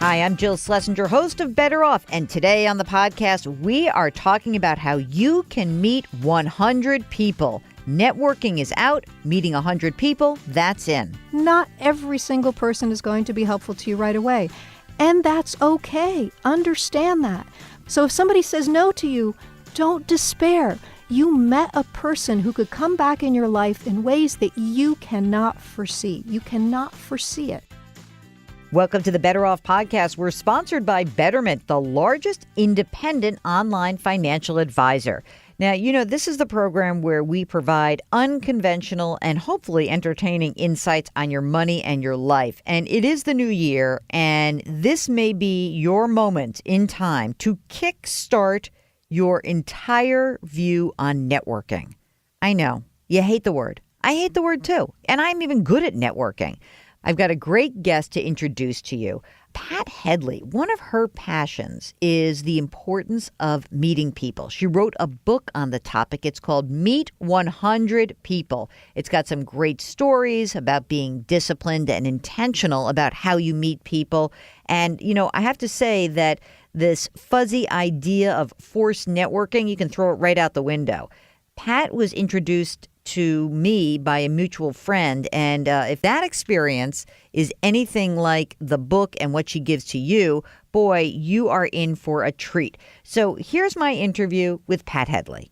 Hi, I'm Jill Schlesinger, host of Better Off, and today on the podcast, we are talking about how you can meet 100 people. Networking is out, meeting 100 people, that's in. Not every single person is going to be helpful to you right away, and that's okay. Understand that. So if somebody says no to you, don't despair. You met a person who could come back in your life in ways that you cannot foresee. You cannot foresee it. Welcome to the Better Off podcast. We're sponsored by Betterment, the largest independent online financial advisor. Now, this is the program where we provide unconventional and hopefully entertaining insights on your money and your life. And it is the new year, and this may be your moment in time to kickstart your entire view on networking. I know, you hate the word. I hate the word too, and I'm even good at networking. I've got a great guest to introduce to you. Pat Headley, one of her passions is the importance of meeting people. She wrote a book on the topic. It's called Meet 100 People. It's got some great stories about being disciplined and intentional about how you meet people. And, I have to say that this fuzzy idea of forced networking, you can throw it right out the window. Pat was introduced to me by a mutual friend. And if that experience is anything like the book and what she gives to you, boy, you are in for a treat. So here's my interview with Pat Headley.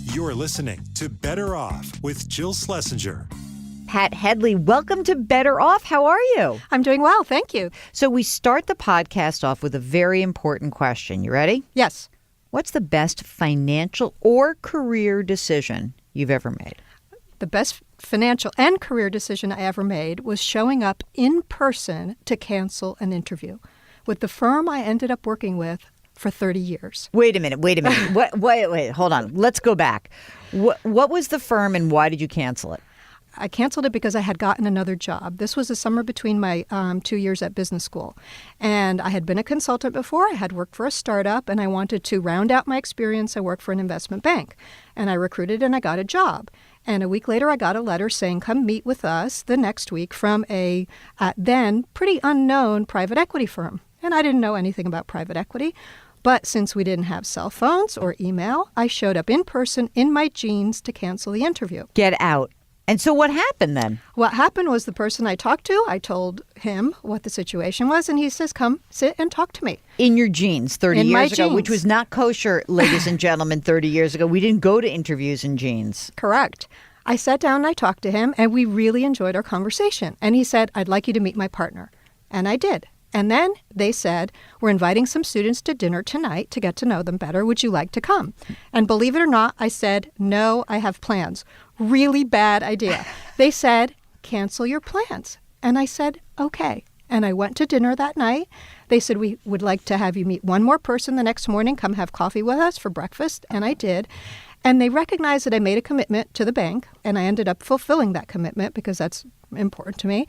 You're listening to Better Off with Jill Schlesinger. Pat Headley, welcome to Better Off. How are you? I'm doing well, thank you. So we start the podcast off with a very important question. You ready? Yes. What's the best financial or career decision you've ever made? The best financial and career decision I ever made was showing up in person to cancel an interview with the firm I ended up working with for 30 years. Wait a minute. Wait, hold on. Let's go back. What was the firm and why did you cancel it? I canceled it because I had gotten another job. This was the summer between my 2 years at business school. And I had been a consultant before. I had worked for a startup, and I wanted to round out my experience. I worked for an investment bank. And I recruited, and I got a job. And a week later, I got a letter saying, come meet with us the next week from a then pretty unknown private equity firm. And I didn't know anything about private equity. But since we didn't have cell phones or email, I showed up in person in my jeans to cancel the interview. Get out. And so what happened then? What happened was the person I talked to, I told him what the situation was, and he says, come sit and talk to me. In your jeans 30 years ago, jeans. which was not kosher, ladies and gentlemen, 30 years ago. We didn't go to interviews in jeans. Correct. I sat down and I talked to him, and we really enjoyed our conversation. And he said, I'd like you to meet my partner. And I did. And then they said, we're inviting some students to dinner tonight to get to know them better. Would you like to come? And believe it or not, I said, no, I have plans. Really bad idea. They said, cancel your plans. And I said, okay. And I went to dinner that night. They said, we would like to have you meet one more person the next morning. Come have coffee with us for breakfast. And I did. And they recognized that I made a commitment to the bank. And I ended up fulfilling that commitment because that's important to me.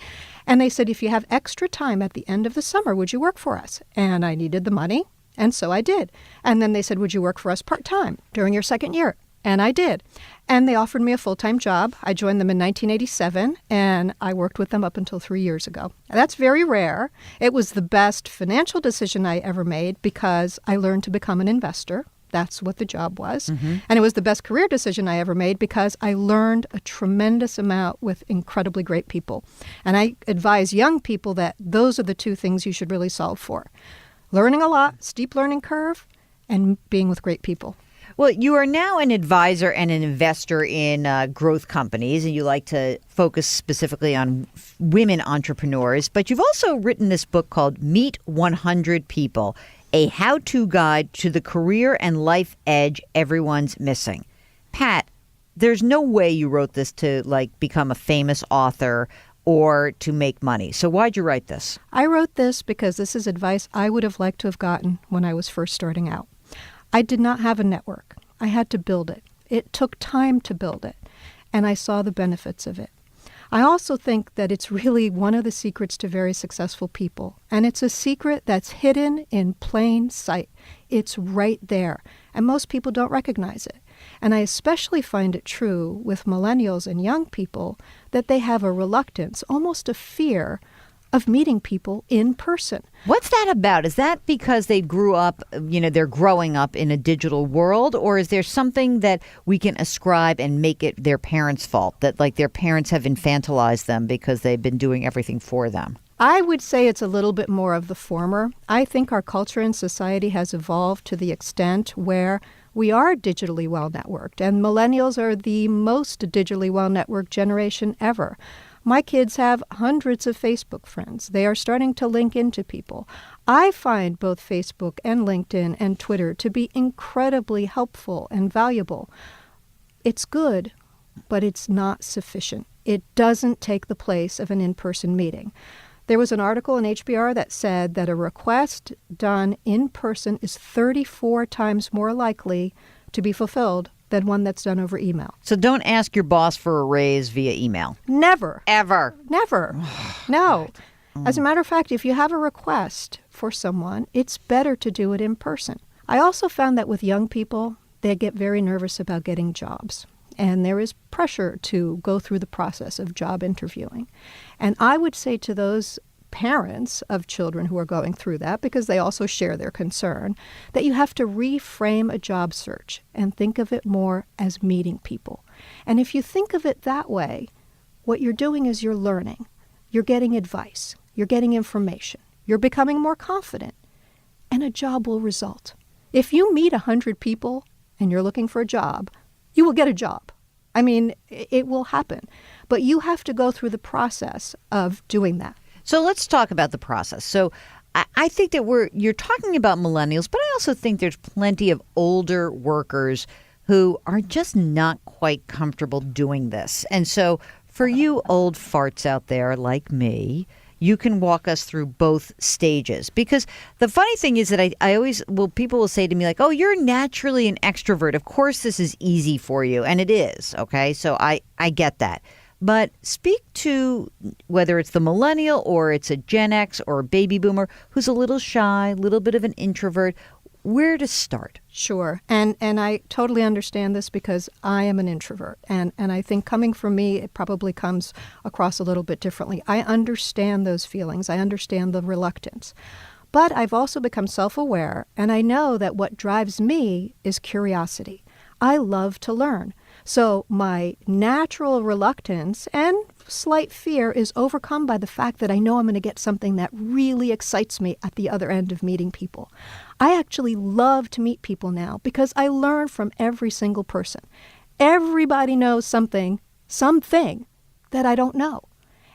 And they said, if you have extra time at the end of the summer, would you work for us? And I needed the money. And so I did. And then they said, would you work for us part-time during your second year? And I did. And they offered me a full-time job. I joined them in 1987, and I worked with them up until 3 years ago. That's very rare. It was the best financial decision I ever made because I learned to become an investor. That's what the job was. Mm-hmm. And it was the best career decision I ever made because I learned a tremendous amount with incredibly great people. And I advise young people that those are the two things you should really solve for. Learning a lot, steep learning curve, and being with great people. Well, you are now an advisor and an investor in growth companies, and you like to focus specifically on women entrepreneurs. But you've also written this book called Meet 100 People, a how-to guide to the career and life edge everyone's missing. Pat, there's no way you wrote this to become a famous author or to make money. So why'd you write this? I wrote this because this is advice I would have liked to have gotten when I was first starting out. I did not have a network. I had to build it. It took time to build it, and I saw the benefits of it. I also think that it's really one of the secrets to very successful people, and it's a secret that's hidden in plain sight. It's right there, and most people don't recognize it. And I especially find it true with millennials and young people that they have a reluctance, almost a fear, of meeting people in person. What's that about? Is that because they grew up, they're growing up in a digital world, or is there something that we can ascribe and make it their parents' fault, that like their parents have infantilized them because they've been doing everything for them? I would say it's a little bit more of the former. I think our culture and society has evolved to the extent where we are digitally well-networked, and millennials are the most digitally well-networked generation ever. My kids have hundreds of Facebook friends. They are starting to link into people. I find both Facebook and LinkedIn and Twitter to be incredibly helpful and valuable. It's good, but it's not sufficient. It doesn't take the place of an in-person meeting. There was an article in HBR that said that a request done in person is 34 times more likely to be fulfilled than one that's done over email. So don't ask your boss for a raise via email. Never. Ever. Never. No. As a matter of fact, if you have a request for someone, it's better to do it in person. I also found that with young people, they get very nervous about getting jobs. And there is pressure to go through the process of job interviewing. And I would say to those parents of children who are going through that, because they also share their concern, that you have to reframe a job search and think of it more as meeting people. And if you think of it that way, what you're doing is you're learning. You're getting advice. You're getting information. You're becoming more confident. And a job will result. If you meet 100 people and you're looking for a job, you will get a job. I mean, it will happen. But you have to go through the process of doing that. So let's talk about the process. So I think that you're talking about millennials, but I also think there's plenty of older workers who are just not quite comfortable doing this. And so for you old farts out there like me, you can walk us through both stages. Because the funny thing is that I always, people will say to me like, oh, you're naturally an extrovert. Of course, this is easy for you. And it is. Okay. So I get that. But speak to whether it's the millennial or it's a Gen X or a baby boomer who's a little shy, a little bit of an introvert. Where to start? Sure. And I totally understand this because I am an introvert. And I think coming from me, it probably comes across a little bit differently. I understand those feelings. I understand the reluctance. But I've also become self-aware, and I know that what drives me is curiosity. I love to learn. So my natural reluctance and slight fear is overcome by the fact that I know I'm going to get something that really excites me at the other end of meeting people. I actually love to meet people now because I learn from every single person. Everybody knows something that I don't know.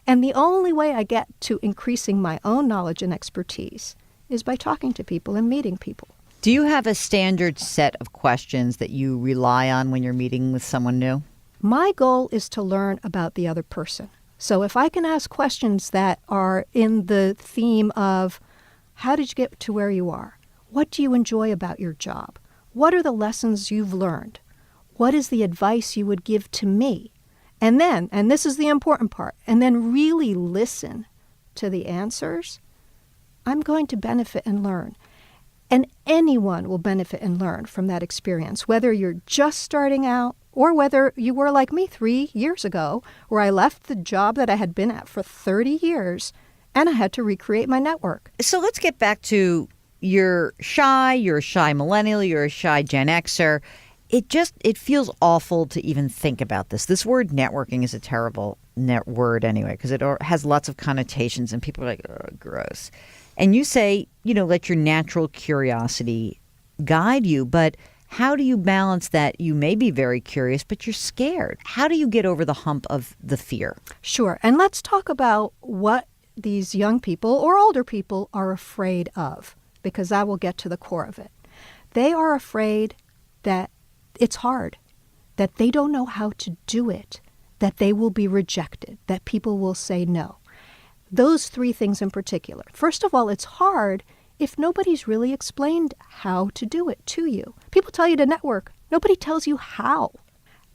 And the only way I get to increasing my own knowledge and expertise is by talking to people and meeting people. Do you have a standard set of questions that you rely on when you're meeting with someone new? My goal is to learn about the other person. So if I can ask questions that are in the theme of, how did you get to where you are? What do you enjoy about your job? What are the lessons you've learned? What is the advice you would give to me? And then, and this is the important part, and then really listen to the answers, I'm going to benefit and learn. And anyone will benefit and learn from that experience, whether you're just starting out or whether you were like me 3 years ago, where I left the job that I had been at for 30 years and I had to recreate my network. So let's get back to you're a shy millennial, you're a shy Gen Xer. It feels awful to even think about this. This word networking is a terrible word anyway, because it has lots of connotations and people are like, oh, gross. And you say, let your natural curiosity guide you. But how do you balance that? You may be very curious, but you're scared. How do you get over the hump of the fear? Sure. And let's talk about what these young people or older people are afraid of, because I will get to the core of it. They are afraid that it's hard, that they don't know how to do it, that they will be rejected, that people will say no. Those three things in particular. First of all, it's hard if nobody's really explained how to do it to you. People tell you to network. Nobody tells you how.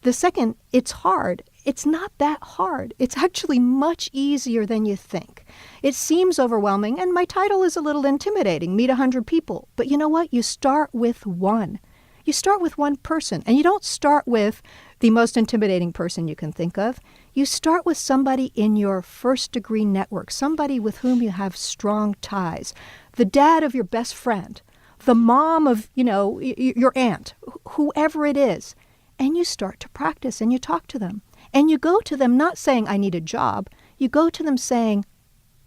The second, it's hard. It's not that hard. It's actually much easier than you think. It seems overwhelming, and my title is a little intimidating, meet 100 people. But you know what? You start with one. You start with one person, and you don't start with the most intimidating person you can think of, you start with somebody in your first-degree network, somebody with whom you have strong ties, the dad of your best friend, the mom of, your aunt, whoever it is. And you start to practice and you talk to them. And you go to them not saying, I need a job. You go to them saying,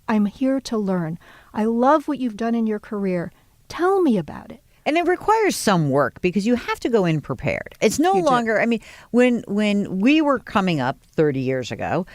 I'm here to learn. I love what you've done in your career. Tell me about it. And it requires some work because you have to go in prepared. It's no longer, I mean, when we were coming up 30 years ago,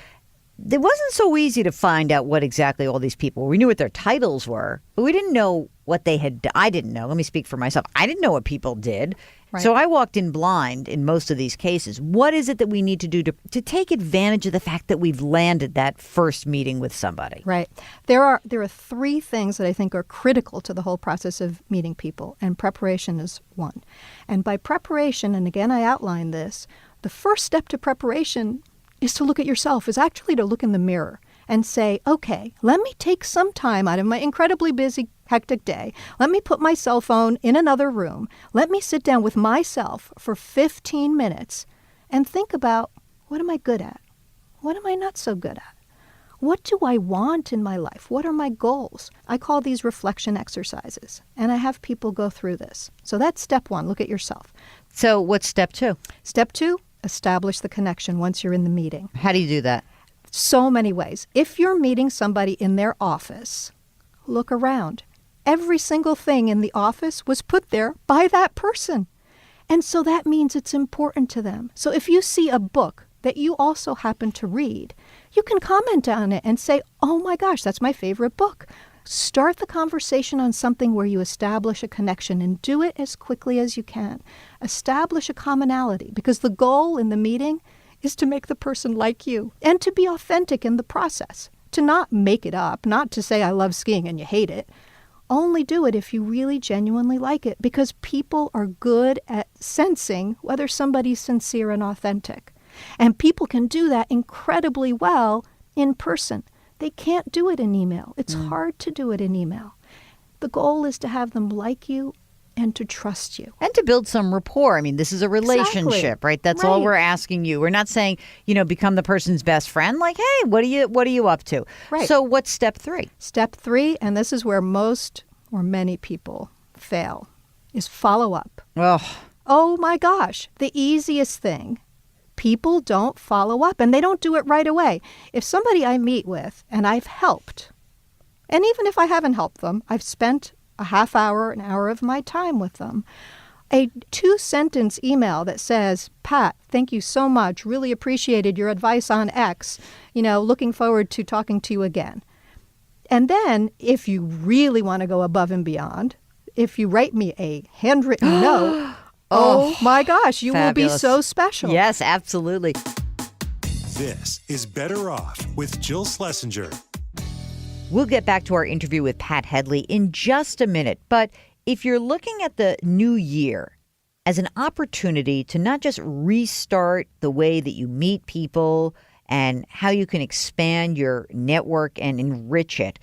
it wasn't so easy to find out what exactly all these people were. We knew what their titles were, but we didn't know what they had done. I didn't know. Let me speak for myself. I didn't know what people did. Right. So I walked in blind in most of these cases. What is it that we need to do to take advantage of the fact that we've landed that first meeting with somebody? Right. There are 3 things that I think are critical to the whole process of meeting people, and preparation is one. And by preparation, and again I outline this, the first step to preparation is to look at yourself, is actually to look in the mirror and say, okay, let me take some time out of my incredibly busy, hectic day. Let me put my cell phone in another room. Let me sit down with myself for 15 minutes and think about, what am I good at? What am I not so good at? What do I want in my life? What are my goals? I call these reflection exercises, and I have people go through this. So that's step 1, look at yourself. So what's step 2? Step 2, establish the connection once you're in the meeting. How do you do that? So many ways. If you're meeting somebody in their office, look around. Every single thing in the office was put there by that person. And so that means it's important to them. So if you see a book that you also happen to read, you can comment on it and say, oh my gosh, that's my favorite book. Start the conversation on something where you establish a connection, and do it as quickly as you can. Establish a commonality, because the goal in the meeting is to make the person like you and to be authentic in the process, to not make it up, not to say I love skiing and you hate it. Only do it if you really genuinely like it, because people are good at sensing whether somebody's sincere and authentic. And people can do that incredibly well in person. They can't do it in email. It's hard to do it in email. The goal is to have them like you and to trust you. And to build some rapport. I mean, this is a relationship, Exactly. right? That's all we're asking you. We're not saying, become the person's best friend. Like, hey, what are you up to? Right. So what's step 3? Step 3, and this is where most or many people fail, is follow up. Oh my gosh, the easiest thing. People don't follow up, and they don't do it right away. If somebody I meet with and I've helped, and even if I haven't helped them, I've spent a half hour, an hour of my time with them, a 2-sentence email that says, Pat, thank you so much. Really appreciated your advice on X. Looking forward to talking to you again. And then if you really want to go above and beyond, if you write me a handwritten note, oh my gosh, you fabulous. will be so special. Yes, absolutely. This is Better Off with Jill Schlesinger. We'll get back to our interview with Pat Headley in just a minute. But if you're looking at the new year as an opportunity to not just restart the way that you meet people and how you can expand your network and enrich it,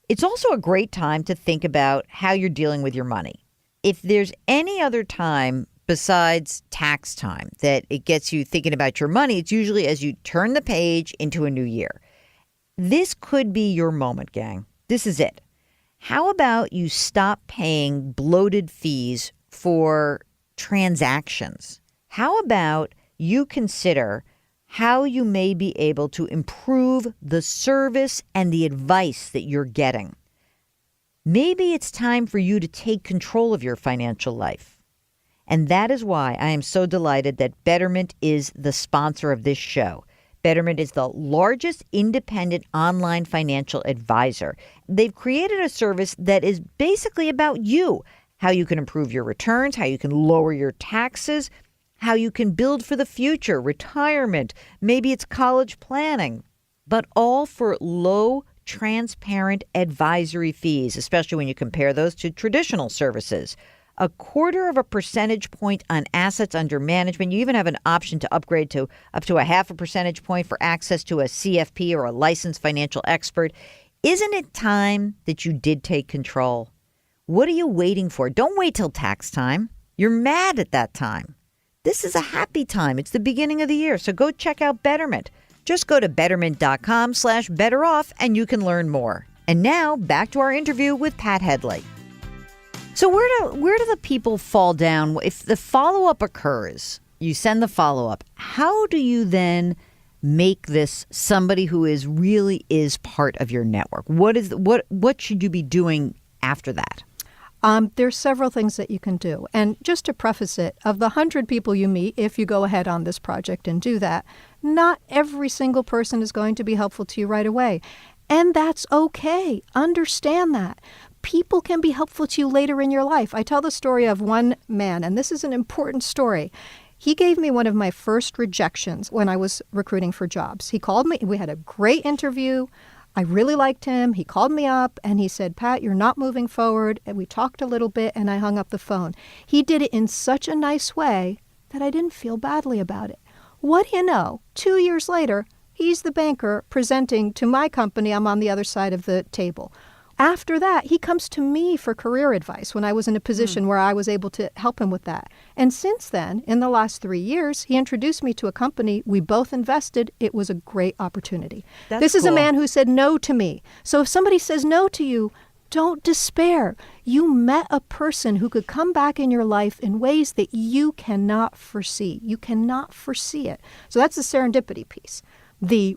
it's also a great time to think about how you're dealing with your money. If there's any other time besides tax time that it gets you thinking about your money, it's usually as you turn the page into a new year. This could be your moment, gang. This is it. How about you stop paying bloated fees for transactions? How about you consider how you may be able to improve the service and the advice that you're getting? Maybe it's time for you to take control of your financial life. And that is why I am so delighted that Betterment is the sponsor of this show. Betterment is the largest independent online financial advisor. They've created a service that is basically about you, how you can improve your returns, how you can lower your taxes, how you can build for the future, retirement, maybe it's college planning, but all for low, transparent advisory fees, especially when you compare those to traditional services. 0.25 percentage point on assets under management. You even have an option to upgrade to up to 0.5 percentage point for access to a CFP or a licensed financial expert. Isn't it time that you did take control? What are you waiting for? Don't wait till tax time. You're mad at that time. This is a happy time. It's the beginning of the year, so go check out Betterment. Just go to betterment.com/betteroff and you can learn more. And now back to our interview with Pat Headley. So where do the people fall down if the follow-up occurs? You send the follow-up. How do you then make this somebody who really is part of your network? What should you be doing after that? There's several things that you can do. And just to preface it, of the 100 people you meet, if you go ahead on this project and do that, not every single person is going to be helpful to you right away. And that's okay. Understand that. People can be helpful to you later in your life. I tell the story of one man, and this is an important story. He gave me one of my first rejections when I was recruiting for jobs. He called me. We had a great interview. I really liked him. He called me up and he said, Pat, you're not moving forward. And we talked a little bit and I hung up the phone. He did it in such a nice way that I didn't feel badly about it. What do you know? 2 years later, he's the banker presenting to my company. I'm on the other side of the table. After that, he comes to me for career advice when I was in a position where I was able to help him with that. And since then, in the last 3 years, he introduced me to a company. We both invested. It was a great opportunity. This is a man who said no to me. So if somebody says no to you, don't despair. You met a person who could come back in your life in ways that you cannot foresee. You cannot foresee it. So that's the serendipity piece.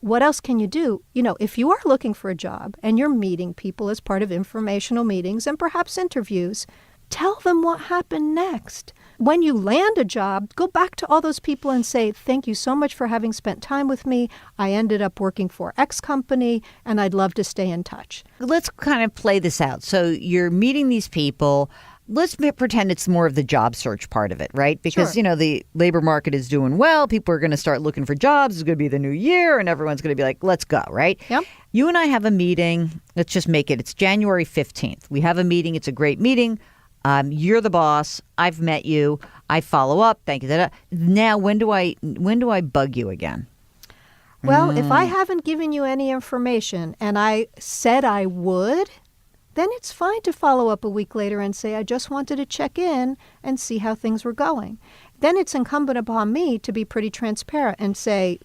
What else can you do? If you are looking for a job and you're meeting people as part of informational meetings and perhaps interviews, tell them what happened next. When you land a job, go back to all those people and say, thank you so much for having spent time with me. I ended up working for X company and I'd love to stay in touch. Let's kind of play this out. So you're meeting these people. Let's pretend it's more of the job search part of it, right? Because, Sure. The labor market is doing well. People are going to start looking for jobs. It's going to be the new year and everyone's going to be like, let's go, right? Yep. You and I have a meeting. Let's just make it. It's January 15th. We have a meeting. It's a great meeting. You're the boss. I've met you. I follow up. Thank you. Now, when do I bug you again? Well, if I haven't given you any information and I said I would, then it's fine to follow up a week later and say, I just wanted to check in and see how things were going. Then it's incumbent upon me to be pretty transparent and say,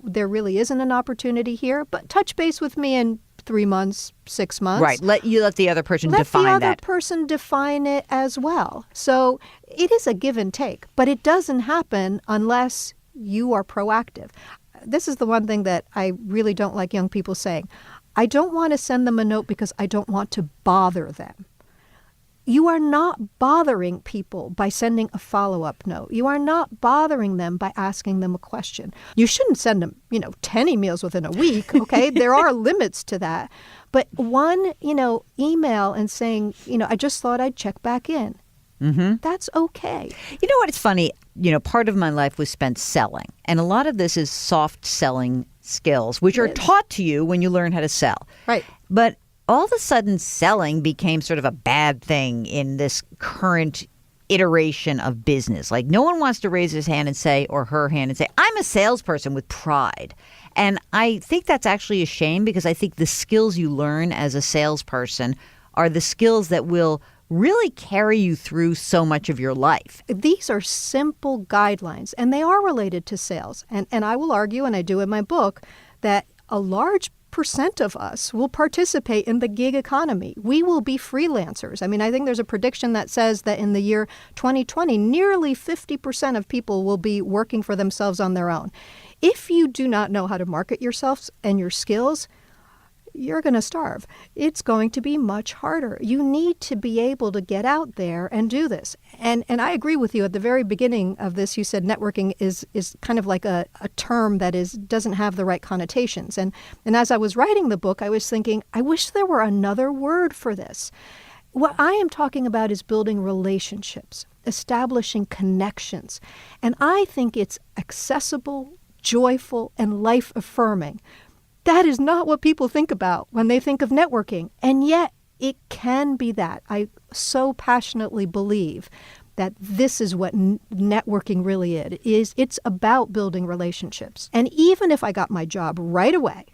there really isn't an opportunity here, but touch base with me in 3 months, 6 months. Right. Let the other person define that. Let the other person define it as well. So it is a give and take, but it doesn't happen unless you are proactive. This is the one thing that I really don't like young people saying. I don't want to send them a note because I don't want to bother them. You are not bothering people by sending a follow-up note. You are not bothering them by asking them a question. You shouldn't send them, 10 emails within a week, okay? There are limits to that. But one, email and saying, I just thought I'd check back in. Mm-hmm. That's okay. You know what? It's funny. Part of my life was spent selling. And a lot of this is soft selling skills, which are taught to you when you learn how to sell. Right. But all of a sudden, selling became sort of a bad thing in this current iteration of business. Like no one wants to raise his hand and say, or her hand and say, I'm a salesperson with pride. And I think that's actually a shame because I think the skills you learn as a salesperson are the skills that will really carry you through so much of your life. These are simple guidelines, and they are related to sales. And I will argue, and I do in my book, that a large percent of us will participate in the gig economy. We will be freelancers. I mean, I think there's a prediction that says that in the year 2020, nearly 50% of people will be working for themselves on their own. If you do not know how to market yourself and your skills, you're going to starve. It's going to be much harder. You need to be able to get out there and do this. And I agree with you. At the very beginning of this, you said networking is kind of like a term that doesn't have the right connotations. And as I was writing the book, I was thinking, I wish there were another word for this. What I am talking about is building relationships, establishing connections. And I think it's accessible, joyful, and life-affirming. That is not what people think about when they think of networking. And yet it can be that. I so passionately believe that this is what networking really is. It's about building relationships. And even if I got my job right away,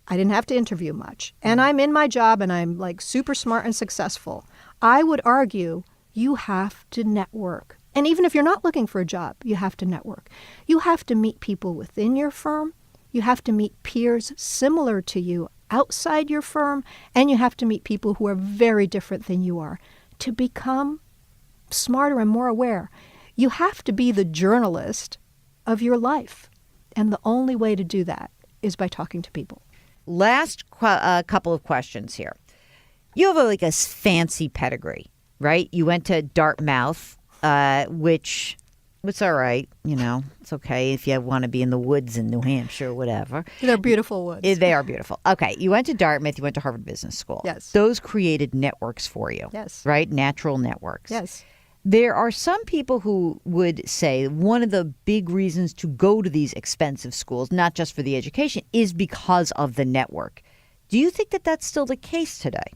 I didn't have to interview much, and I'm in my job and I'm like super smart and successful, I would argue you have to network. And even if you're not looking for a job, you have to network. You have to meet people within your firm. You have to meet peers similar to you outside your firm. And you have to meet people who are very different than you are to become smarter and more aware. You have to be the journalist of your life. And the only way to do that is by talking to people. Last couple of questions here. You have like a fancy pedigree, right? You went to Dartmouth, which it's all right. It's okay if you want to be in the woods in New Hampshire or whatever. They're beautiful woods. They are beautiful. Okay. You went to Dartmouth. You went to Harvard Business School. Yes. Those created networks for you. Yes. Right? Natural networks. Yes. There are some people who would say one of the big reasons to go to these expensive schools, not just for the education, is because of the network. Do you think that that's still the case today?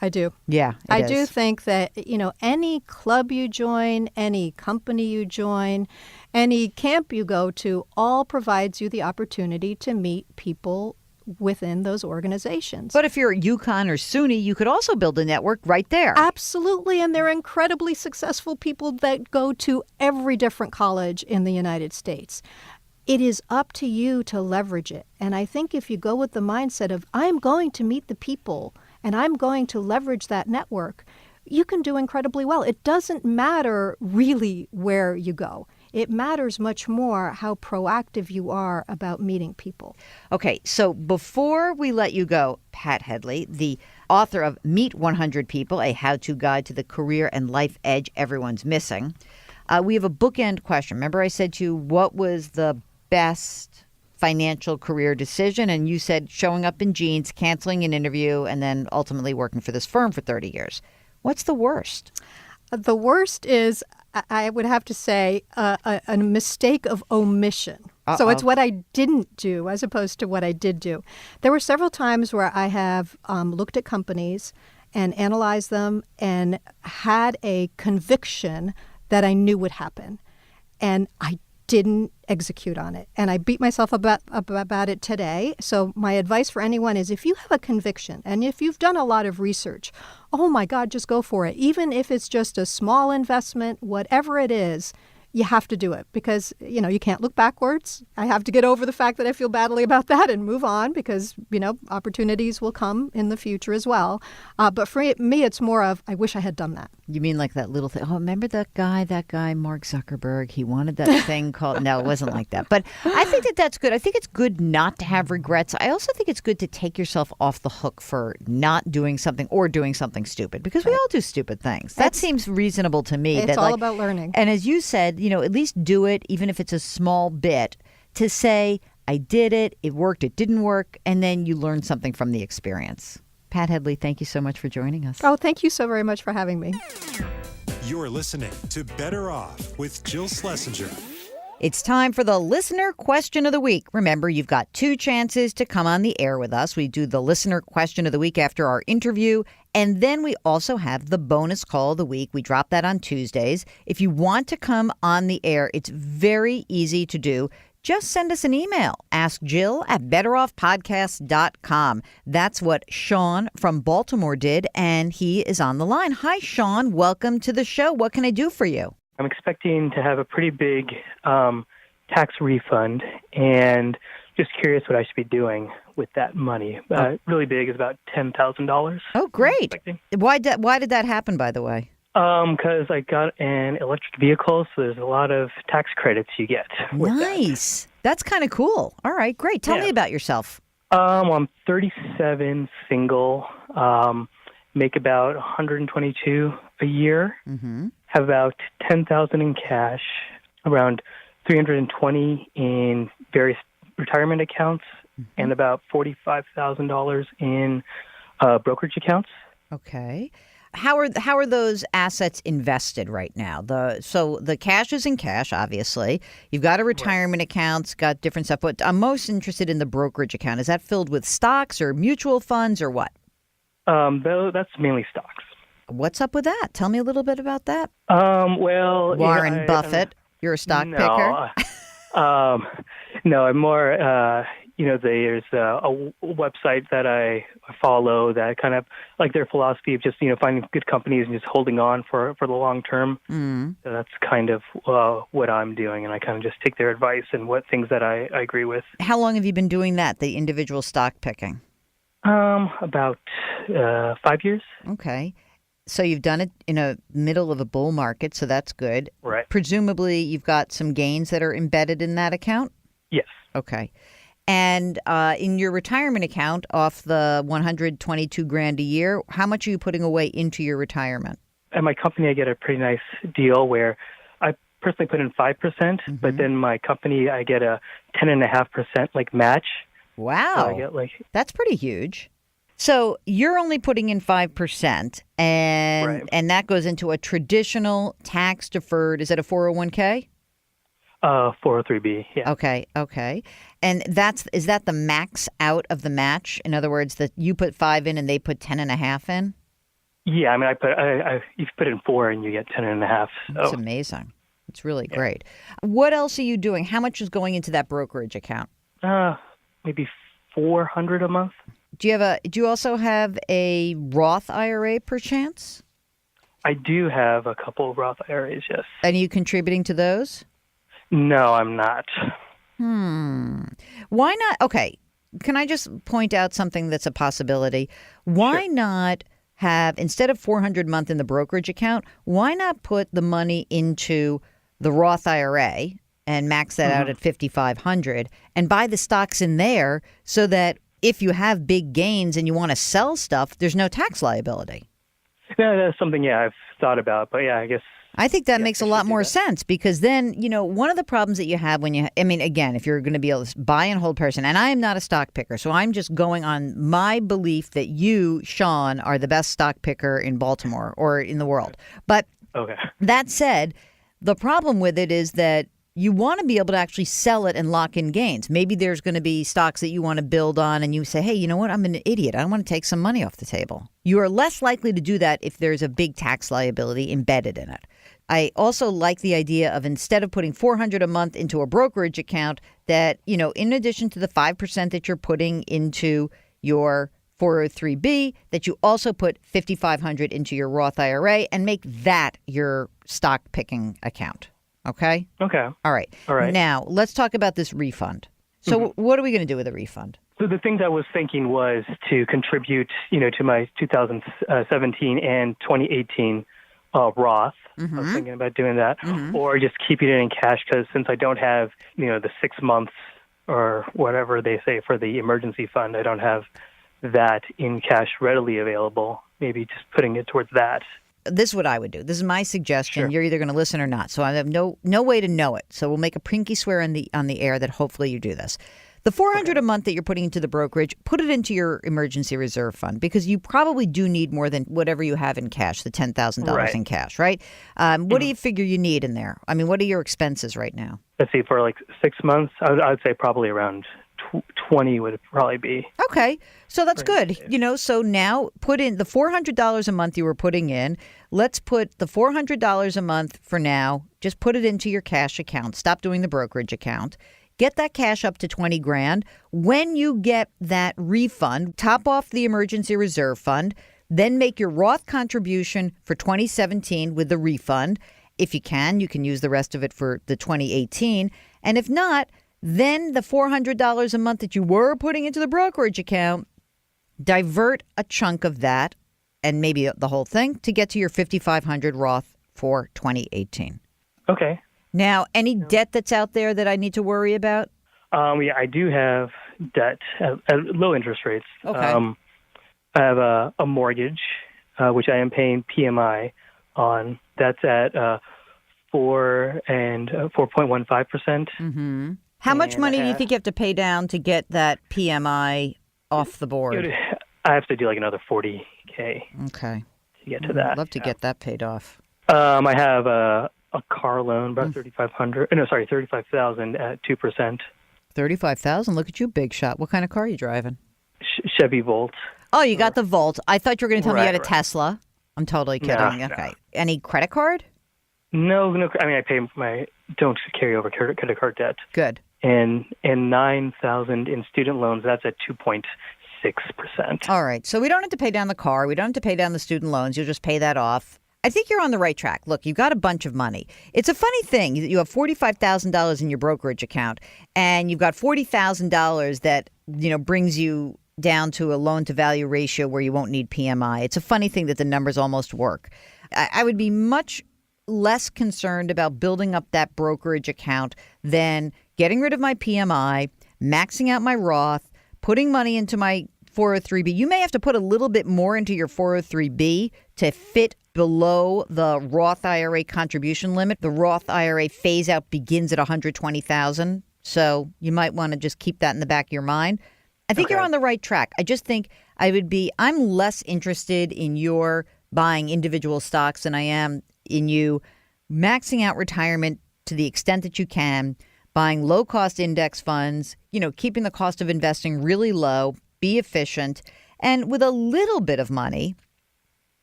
I do. Yeah, I do think that, any club you join, any company you join, any camp you go to, all provides you the opportunity to meet people within those organizations. But if you're UConn or SUNY, you could also build a network right there. Absolutely. And there are incredibly successful people that go to every different college in the United States. It is up to you to leverage it. And I think if you go with the mindset of, I'm going to meet the people and I'm going to leverage that network, you can do incredibly well. It doesn't matter really where you go. It matters much more how proactive you are about meeting people. Okay, so before we let you go, Pat Headley, the author of Meet 100 People, a how-to guide to the career and life edge everyone's missing, we have a bookend question. Remember I said to you, what was the best financial career decision? And you said showing up in jeans, canceling an interview, and then ultimately working for this firm for 30 years. What's the worst? The worst is, I would have to say, a mistake of omission. Uh-oh. So it's what I didn't do as opposed to what I did do. There were several times where I have looked at companies and analyzed them and had a conviction that I knew would happen. And I didn't execute on it. And I beat myself about it today. So my advice for anyone is, if you have a conviction and if you've done a lot of research, oh my God, just go for it. Even if it's just a small investment, whatever it is, you have to do it because, you can't look backwards. I have to get over the fact that I feel badly about that and move on because, opportunities will come in the future as well. But for me, it's more of, I wish I had done that. You mean like that little thing? Oh, remember that guy, Mark Zuckerberg? He wanted that thing called... No, it wasn't like that. But I think that's good. I think it's good not to have regrets. I also think it's good to take yourself off the hook for not doing something or doing something stupid because we all do stupid things. That seems reasonable to me. It's all about learning. And as you said, at least do it, even if it's a small bit, to say, I did it, it worked, it didn't work, and then you learn something from the experience. Pat Headley, thank you so much for joining us. Oh, thank you so very much for having me. You're listening to Better Off with Jill Schlesinger. It's time for the listener question of the week. Remember, you've got 2 chances to come on the air with us. We do the listener question of the week after our interview, and then we also have the bonus call of the week. We drop that on Tuesdays. If you want to come on the air, it's very easy to do. Just send us an email. Ask Jill at betteroffpodcast.com. That's what Sean from Baltimore did, and he is on the line. Hi, Sean. Welcome to the show. What can I do for you? I'm expecting to have a pretty big tax refund and just curious what I should be doing with that money. Really big is about $10,000. Oh, great. Why did that happen, by the way? Because I got an electric vehicle, so there's a lot of tax credits you get with Nice. That's kind of cool. All right, great. Tell me about yourself. I'm 37, single, make about $122 a year. Mm-hmm. Have about $10,000 in cash, around $320 in various retirement accounts, and about $45,000 in brokerage accounts. Okay. How are those assets invested right now? So the cash is in cash, obviously. You've got a retirement account, got different stuff. But I'm most interested in the brokerage account. Is that filled with stocks or mutual funds or what? That's mainly stocks. What's up with that? Tell me a little bit about that. Well, Warren Buffett, you're a stock picker? No, I'm more there's a website that I follow that kind of like their philosophy of just, finding good companies and just holding on for the long term. So that's kind of what I'm doing. And I kind of just take their advice and what things that I agree with. How long have you been doing that, the individual stock picking? About 5 years. Okay. So you've done it in the middle of a bull market, so that's good. Right. Presumably you've got some gains that are embedded in that account? Yes. Okay. And in your retirement account, off the $122,000 a year, how much are you putting away into your retirement? At my company, I get a pretty nice deal where I personally put in 5%, but then my company, I get a 10.5% match. Wow. So I get that's pretty huge. So you're only putting in 5%, and that goes into a traditional tax deferred. Is that a 401k? 403B, yeah. Okay. And is that the max out of the match? In other words, that you put 5 in and they put 10.5 in? Yeah, I mean, you put in 4 and you get 10.5. So. That's amazing. It's really great. What else are you doing? How much is going into that brokerage account? Maybe $400 a month. Do you also have a Roth IRA perchance? I do have a couple of Roth IRAs, yes. And are you contributing to those? No, I'm not. Why not? Okay. Can I just point out something that's a possibility? Why not have, instead of $400 a month in the brokerage account, why not put the money into the Roth IRA and max that out at $5,500 and buy the stocks in there so that if you have big gains and you want to sell stuff, there's no tax liability? Yeah, that's something, I've thought about. But, I guess. I think that makes a lot more sense because then, one of the problems that you have again, if you're going to be able to buy and hold person, and I am not a stock picker, so I'm just going on my belief that you, Sean, are the best stock picker in Baltimore or in the world. But that said, the problem with it is that you want to be able to actually sell it and lock in gains. Maybe there's going to be stocks that you want to build on and you say, hey, you know what? I'm an idiot. I want to take some money off the table. You are less likely to do that if there's a big tax liability embedded in it. I also like the idea of instead of putting $400 a month into a brokerage account that, in addition to the 5% that you're putting into your 403B, that you also put $5,500 into your Roth IRA and make that your stock picking account. Okay? Okay. All right. Now, let's talk about this refund. So what are we going to do with the refund? So the things I was thinking was to contribute, to my 2017 and 2018 Roth. I was thinking about doing that. Or just keeping it in cash because since I don't have, the 6 months or whatever they say for the emergency fund, I don't have that in cash readily available. Maybe just putting it towards that. This is what I would do. This is my suggestion. Sure. You're either going to listen or not. So I have no way to know it. So we'll make a pinky swear on the air that hopefully you do this. The $400 a month that you're putting into the brokerage, put it into your emergency reserve fund because you probably do need more than whatever you have in cash, the $10,000 in cash, right? What do you figure you need in there? I mean, what are your expenses right now? Let's see, for 6 months, I would say probably around 20 would probably be. Okay. So that's good. So now put in the $400 a month you were putting in. Let's put the $400 a month for now. Just put it into your cash account. Stop doing the brokerage account. Get that cash up to $20,000. When you get that refund, top off the emergency reserve fund, then make your Roth contribution for 2017 with the refund. If you can use the rest of it for the 2018. And if not, then the $400 a month that you were putting into the brokerage account, divert a chunk of that and maybe the whole thing to get to your $5,500 Roth for 2018. Okay. Now, any debt that's out there that I need to worry about? I do have debt at low interest rates. Okay. I have a mortgage, which I am paying PMI on. That's at 4.15%. How much money do you think you have to pay down to get that PMI off the board? I have to do another $40K. Okay. To get to that. I'd love to get that paid off. I have a car loan, about $35,000 at 2%. $35,000. Look at you, big shot. What kind of car are you driving? Chevy Volt. Oh, you got the Volt. I thought you were going to tell me you had a Right. Tesla. I'm totally kidding. No, Okay. Any credit card? No. I mean, I don't carry over credit card debt. Good. and 9,000 in student loans. That's at 2.6%. All right. So we don't have to pay down the car. We don't have to pay down the student loans. You'll just pay that off. I think you're on the right track. Look, you've got a bunch of money. It's a funny thing. You have $45,000 in your brokerage account, and you've got $40,000 that, brings you down to a loan to value ratio where you won't need PMI. It's a funny thing that the numbers almost work. I would be much less concerned about building up that brokerage account than getting rid of my PMI, maxing out my Roth, putting money into my 403B. You may have to put a little bit more into your 403B to fit below the Roth IRA contribution limit. The Roth IRA phase out begins at $120,000. So you might want to just keep that in the back of your mind. I think you're on the right track. I just think I'm less interested in your buying individual stocks than I am in you maxing out retirement to the extent that you can, buying low-cost index funds, keeping the cost of investing really low, be efficient, and with a little bit of money,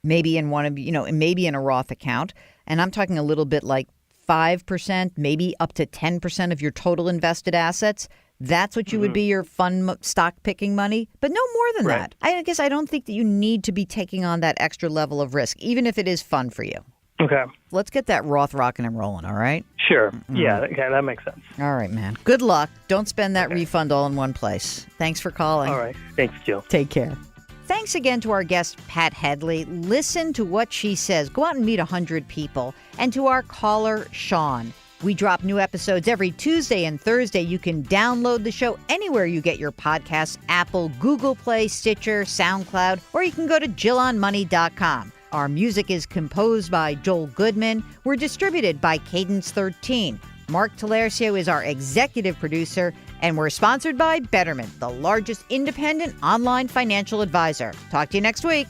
maybe in maybe in a Roth account, and I'm talking a little bit like 5%, maybe up to 10% of your total invested assets. That's what you would be your fun stock picking money, but no more than that. I guess I don't think that you need to be taking on that extra level of risk, even if it is fun for you. Okay. Let's get that Roth rocking and rolling, all right? Sure. Yeah, that makes sense. All right, man. Good luck. Don't spend that refund all in one place. Thanks for calling. All right. Thanks, Jill. Take care. Thanks again to our guest, Pat Headley. Listen to what she says. Go out and meet 100 people. And to our caller, Sean. We drop new episodes every Tuesday and Thursday. You can download the show anywhere you get your podcasts, Apple, Google Play, Stitcher, SoundCloud, or you can go to JillOnMoney.com. Our music is composed by Joel Goodman. We're distributed by Cadence 13. Mark Talercio is our executive producer, and we're sponsored by Betterment, the largest independent online financial advisor. Talk to you next week.